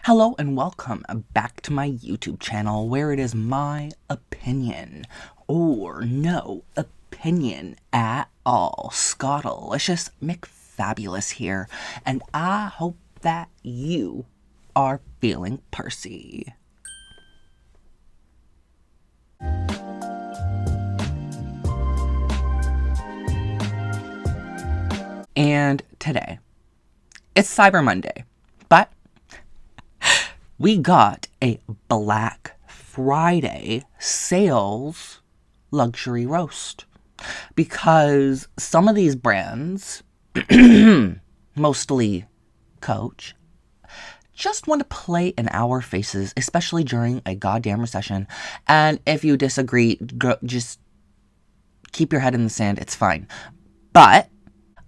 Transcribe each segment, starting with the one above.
Hello and welcome back to my YouTube channel where it is my opinion, or no opinion at all. Scottalicious McFabulous here, and I hope that you are feeling Percy. And today, it's Cyber Monday, but we got a Black Friday sales luxury roast because some of these brands, mostly Coach, just want to play in our faces, especially during a goddamn recession. And if you disagree, just keep your head in the sand. It's fine. But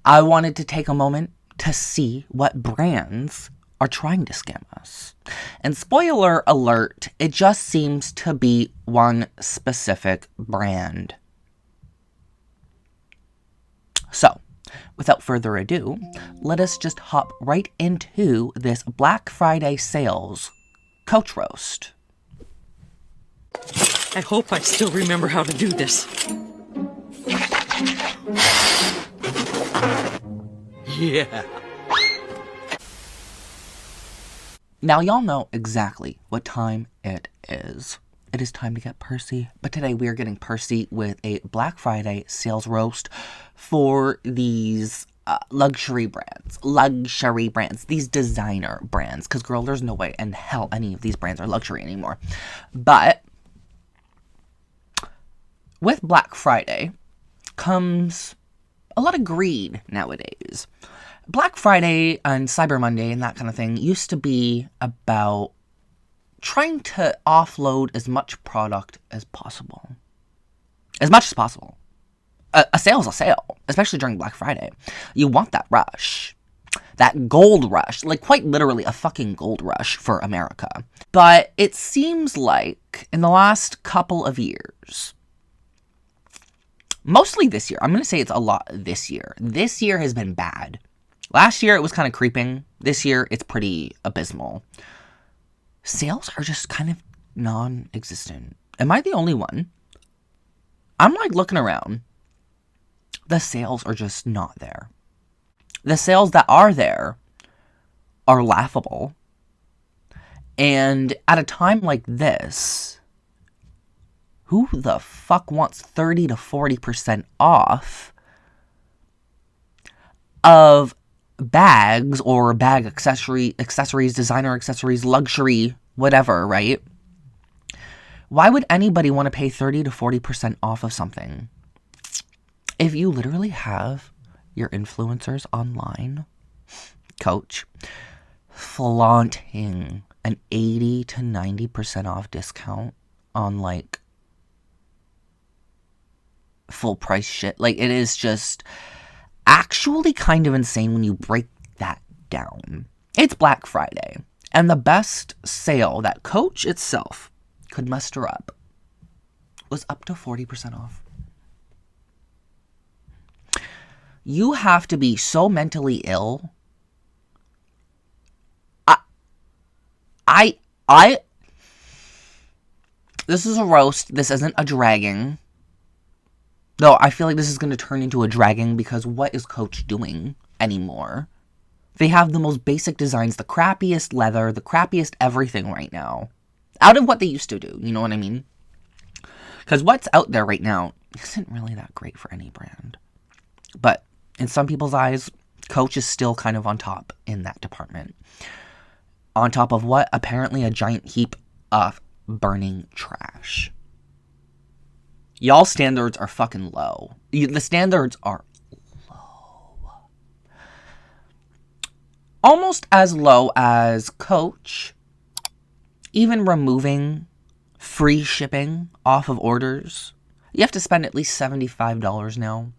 I wanted to take a moment to see what brands are trying to scam us. And spoiler alert, it just seems to be one specific brand. So, without further ado, let us just hop right into this Black Friday sales Coach roast. I hope I still remember how to do this. Yeah. Now, y'all know exactly what time it is. It is time to get Percy. But today we are getting Percy with a Black Friday sales roast for these luxury brands, these designer brands. Because, girl, there's no way in hell any of these brands are luxury anymore. But with Black Friday comes a lot of greed nowadays. Black Friday and Cyber Monday and that kind of thing used to be about trying to offload as much product as possible. As much as possible. A sale is a sale, especially during Black Friday. You want that rush. That gold rush. Like, quite literally a fucking gold rush for America. But it seems like in the last couple of years, mostly this year, I'm going to say it's a lot this year. This year has been bad. Last year, it was kind of creeping. This year, it's pretty abysmal. Sales are just kind of non-existent. Am I the only one? I'm, like, looking around. The sales are just not there. The sales that are there are laughable. And at a time like this, who the fuck wants 30 to 40% off of bags or bag accessories, designer accessories, luxury, whatever, right? Why would anybody want to pay 30 to 40% off of something if you literally have your influencers online, Coach, flaunting an 80 to 90% off discount on, like, full price shit? Like, it is just actually kind of insane when you break that down. It's Black Friday, and the best sale that Coach itself could muster up was up to 40% off. You have to be so mentally ill. This is a roast. This isn't a dragging. No, I feel like this is going to turn into a dragging because what is Coach doing anymore? They have the most basic designs, the crappiest leather, the crappiest everything right now. Out of what they used to do, you know what I mean? Because what's out there right now isn't really that great for any brand. But in some people's eyes, Coach is still kind of on top in that department. On top of what? Apparently a giant heap of burning trash. Y'all standards are fucking low. The standards are low. Almost as low as Coach even removing free shipping off of orders. You have to spend at least $75 now.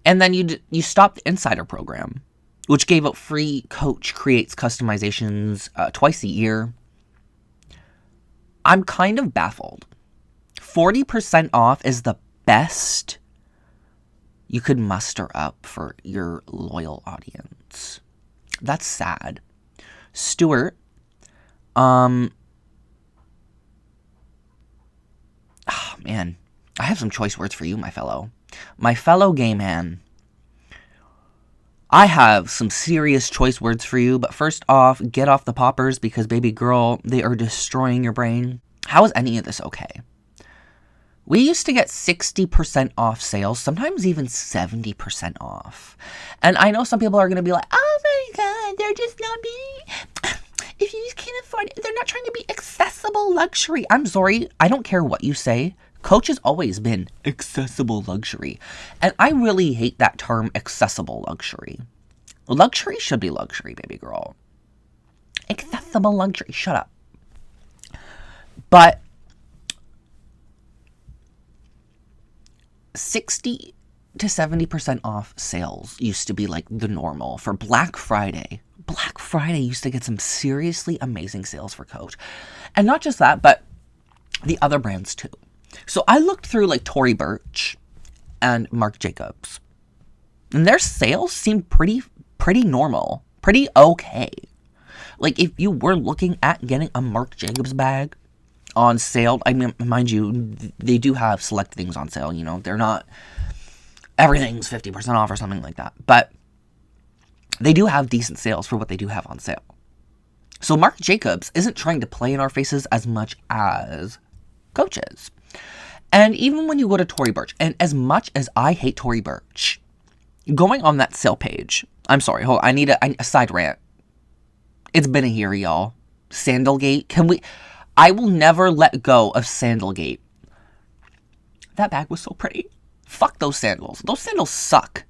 And then you stop the Insider program, which gave out free Coach Creates customizations twice a year. I'm kind of baffled. 40% off is the best you could muster up for your loyal audience. That's sad. Stuart Oh, man. I have some choice words for you, my fellow. My fellow gay man. I have some serious choice words for you, but first off, get off the poppers because, baby girl, they are destroying your brain. How is any of this okay? We used to get 60% off sales, sometimes even 70% off. And I know some people are going to be like, oh my god, they're just not being... If you just can't afford it, they're not trying to be accessible luxury. I'm sorry, I don't care what you say. Coach has always been accessible luxury. And I really hate that term, accessible luxury. Luxury should be luxury, baby girl. Accessible luxury, shut up. But 60 to 70% off sales used to be like the normal for Black Friday. Black Friday used to get some seriously amazing sales for Coach. And not just that, but the other brands too. So I looked through like Tory Burch and Marc Jacobs. And their sales seemed pretty normal. Pretty okay. Like if you were looking at getting a Marc Jacobs bag on sale, I mean, mind you, they do have select things on sale, you know. They're not, everything's 50% off or something like that. But they do have decent sales for what they do have on sale. So Marc Jacobs isn't trying to play in our faces as much as Coach is. And even when you go to Tory Burch, and as much as I hate Tory Burch, going on that sale page, I'm sorry, hold on, I need a side rant. It's been a year, y'all. Sandalgate, I will never let go of Sandalgate. That bag was so pretty. Fuck those sandals. Those sandals suck.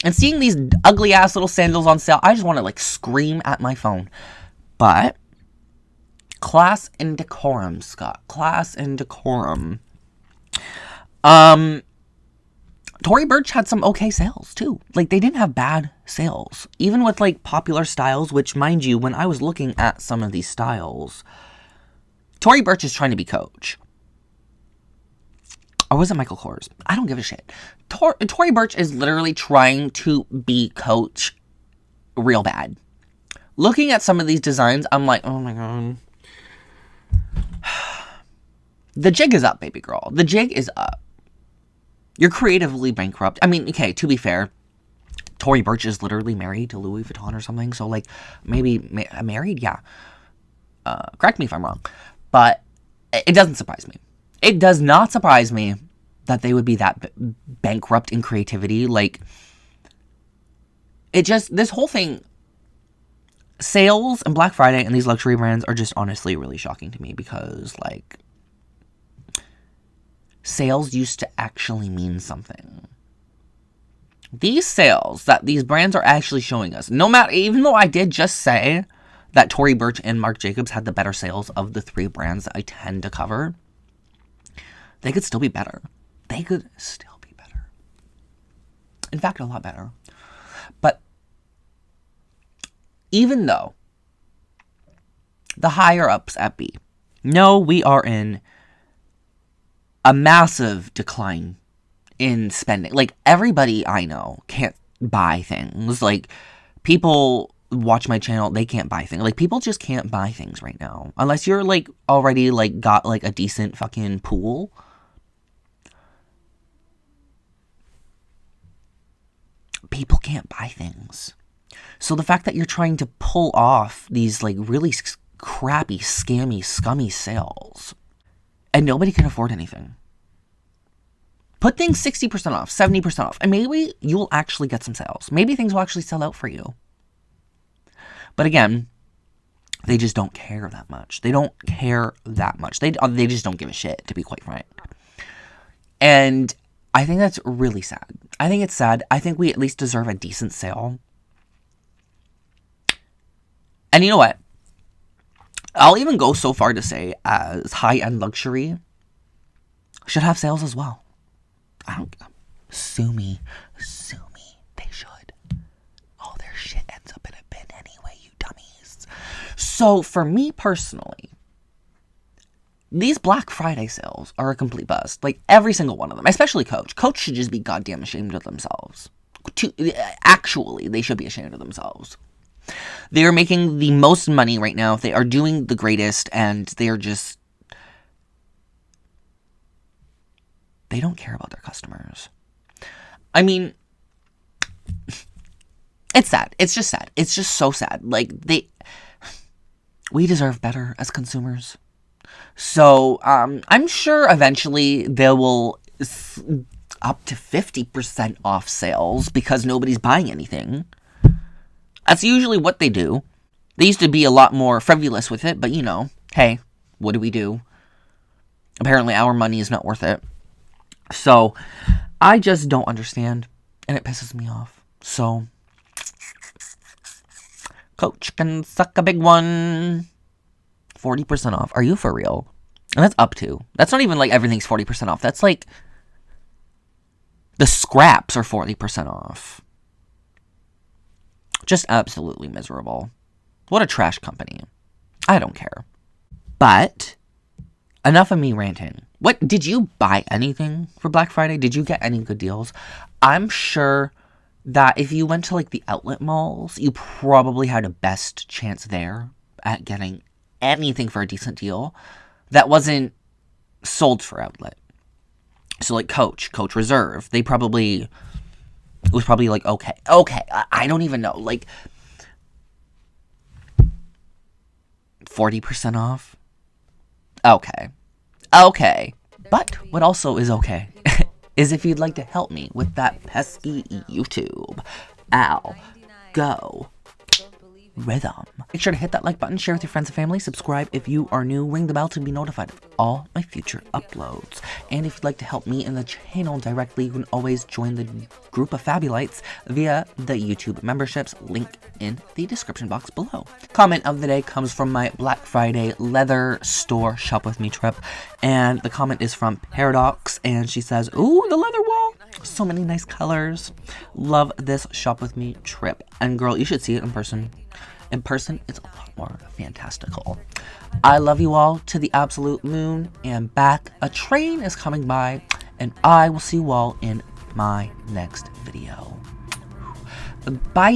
And seeing these ugly ass little sandals on sale, I just want to like scream at my phone. But class and decorum, Scott. Class and decorum. Tory Burch had some okay sales too. Like they didn't have bad sales. Even with like popular styles, which mind you, when I was looking at some of these styles, Tory Burch is trying to be Coach. Or was it Michael Kors? I don't give a shit. Tory Burch is literally trying to be Coach real bad. Looking at some of these designs, I'm like, oh my god. The jig is up, baby girl. The jig is up. You're creatively bankrupt. I mean, okay, to be fair, Tory Burch is literally married to Louis Vuitton or something. So, like, maybe married? Yeah. Correct me if I'm wrong. But it doesn't surprise me. It does not surprise me that they would be that bankrupt in creativity. Like, it just, this whole thing, sales and Black Friday and these luxury brands are just honestly really shocking to me because, like, sales used to actually mean something. These sales that these brands are actually showing us, no matter, even though I did just say that Tory Burch and Marc Jacobs had the better sales of the three brands that I tend to cover, they could still be better. They could still be better. In fact, a lot better. But even though the higher ups at B know we are in a massive decline in spending. Like, everybody I know can't buy things. Like, people watch my channel, they can't buy things. Like, people just can't buy things right now. Unless you're, like, already, like, got, like, a decent fucking pool. People can't buy things. So the fact that you're trying to pull off these, like, really crappy, scammy, scummy sales, and nobody can afford anything. Put things 60% off, 70% off, and maybe you'll actually get some sales. Maybe things will actually sell out for you. But again, they just don't care that much. They don't care that much. They just don't give a shit, to be quite frank. And I think that's really sad. I think it's sad. I think we at least deserve a decent sale. And you know what? I'll even go so far to say as high-end luxury should have sales as well. Sue me. They should. All their shit ends up in a bin anyway, you dummies. So for me personally, these Black Friday sales are a complete bust. Like, every single one of them, especially Coach. Coach should just be goddamn ashamed of themselves. Actually, they should be ashamed of themselves. They are making the most money right now. They are doing the greatest, and they are just... They don't care about their customers. I mean, it's sad. It's just sad. It's just so sad. Like, we deserve better as consumers. So, I'm sure eventually they will up to 50% off sales because nobody's buying anything. That's usually what they do. They used to be a lot more frivolous with it, but you know, hey, what do we do? Apparently our money is not worth it. So, I just don't understand, and it pisses me off. So, Coach can suck a big one. 40% off. Are you for real? And that's up to. That's not even like everything's 40% off. That's like the scraps are 40% off. Just absolutely miserable. What a trash company. I don't care. But enough of me ranting. What, did you buy anything for Black Friday? Did you get any good deals? I'm sure that if you went to like the outlet malls, you probably had a best chance there at getting anything for a decent deal that wasn't sold for outlet. So like Coach Reserve, it was probably like, okay, I don't even know, like 40% off? Okay. But what also is okay is if you'd like to help me with that pesky YouTube. Go. Rhythm. Make sure to hit that like button, share with your friends and family, subscribe if you are new, ring the bell to be notified of all my future uploads. And if you'd like to help me in the channel directly, you can always join the group of Fabulites via the YouTube memberships, link in the description box below. Comment of the day comes from my Black Friday leather store shop with me trip, and the comment is from Paradox, and she says, ooh, the leather wall, so many nice colors, love this shop with me trip. And girl, you should see it in person. In person, it's a lot more fantastical. I love you all to the absolute moon and back. A train is coming by, and I will see you all in my next video. Bye!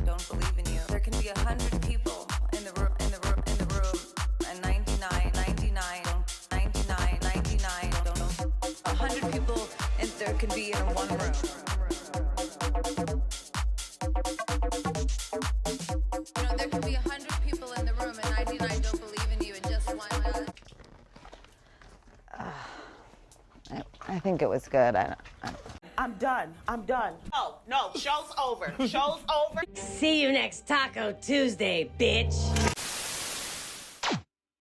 Don't believe in you. There can be 100 people in the room, and 99 don't. 100 people, and there can be in one room. There could be 100 people in the room and 99 don't believe in you and just one does. I think it was good. I'm done. No, show's over. Show's over. See you next Taco Tuesday, bitch.